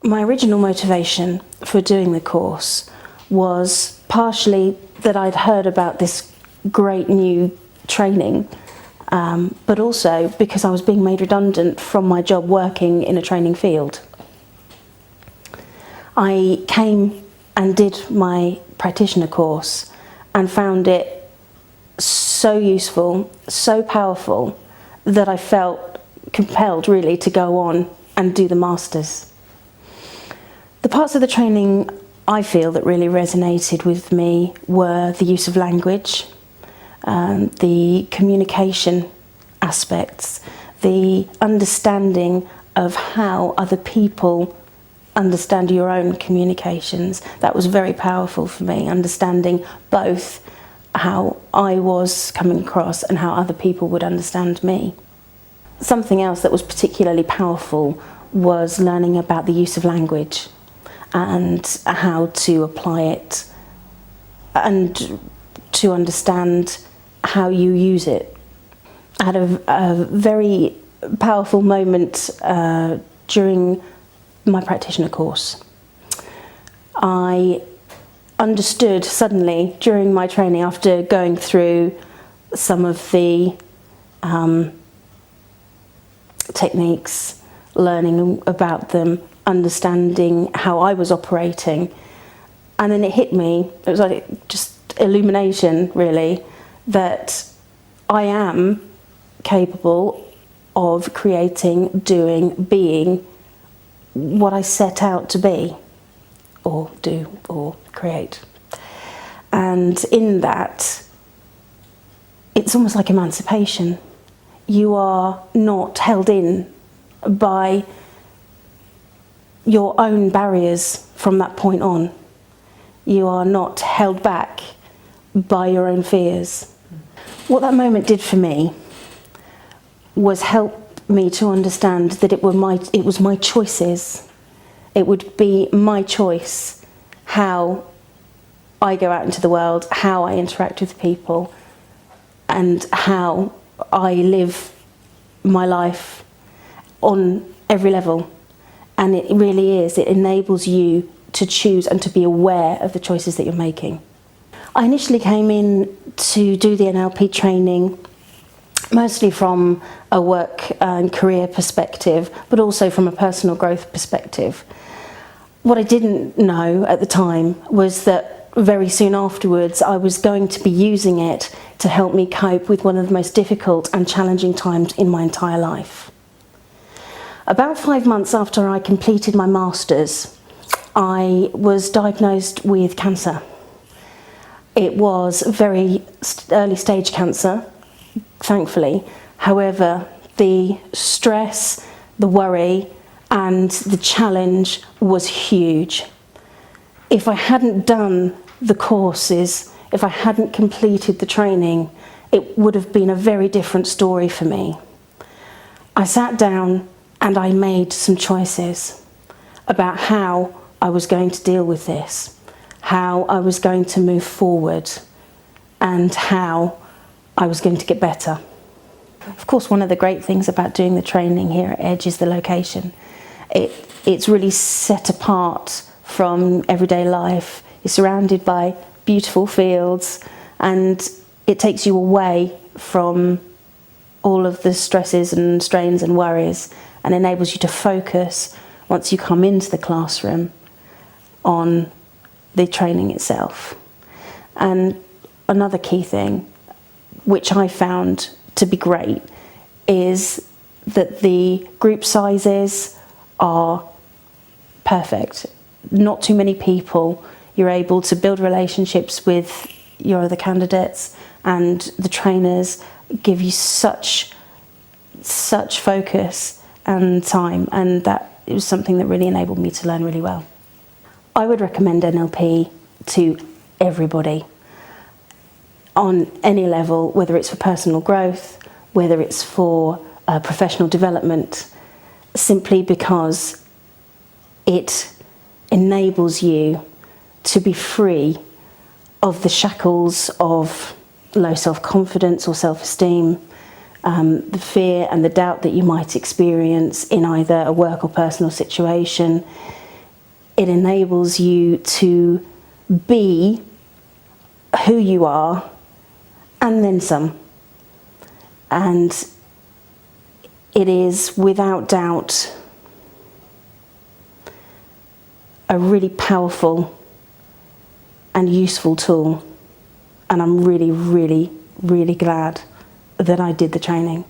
My original motivation for doing the course was partially that I'd heard about this great new training, but also because I was being made redundant from my job working in a training field. I came and did my practitioner course and found it so useful, so powerful, that I felt compelled really to go on and do the masters. The parts of the training I feel that really resonated with me were the use of language, the communication aspects, the understanding of how other people understand your own communications. That was very powerful for me, understanding both how I was coming across and how other people would understand me. Something else that was particularly powerful was learning about the use of language and how to apply it and to understand how you use it. I had a very powerful moment during my practitioner course. I understood suddenly during my training, after going through some of the techniques, learning about them, understanding how I was operating, and then it hit me, it was like just illumination really, that I am capable of creating, doing, being what I set out to be, or do, or create. And in that, it's almost like emancipation. You are not held in by your own barriers from that point on. You are not held back by your own fears. What that moment did for me was help me to understand that it was my choices. It would be my choice how I go out into the world, how I interact with people, and how I live my life on every level. And it really is, it enables you to choose and to be aware of the choices that you're making. I initially came in to do the NLP training mostly from a work and career perspective, but also from a personal growth perspective. What I didn't know at the time was that very soon afterwards I was going to be using it to help me cope with one of the most difficult and challenging times in my entire life. About 5 months after I completed my masters, I was diagnosed with cancer. It was very early stage cancer, thankfully. However, the stress, the worry, and the challenge was huge. If I hadn't done the courses, if I hadn't completed the training, it would have been a very different story for me. I sat down and I made some choices about how I was going to deal with this, how I was going to move forward, and how I was going to get better. Of course, one of the great things about doing the training here at Edge is the location. It's really set apart from everyday life. You're surrounded by beautiful fields, and it takes you away from all of the stresses and strains and worries, and enables you to focus, once you come into the classroom, on the training itself. And another key thing, which I found to be great, is that the group sizes are perfect. Not too many people. You're able to build relationships with your other candidates, and the trainers give you such focus and time, and that it was something that really enabled me to learn really well. I would recommend NLP to everybody on any level, whether it's for personal growth, whether it's for professional development, simply because it enables you to be free of the shackles of low self-confidence or self-esteem, the fear and the doubt that you might experience in either a work or personal situation. it enables you to be who you are and then some. And it is without doubt a really powerful and useful tool. And I'm really, really, really glad that I did the training.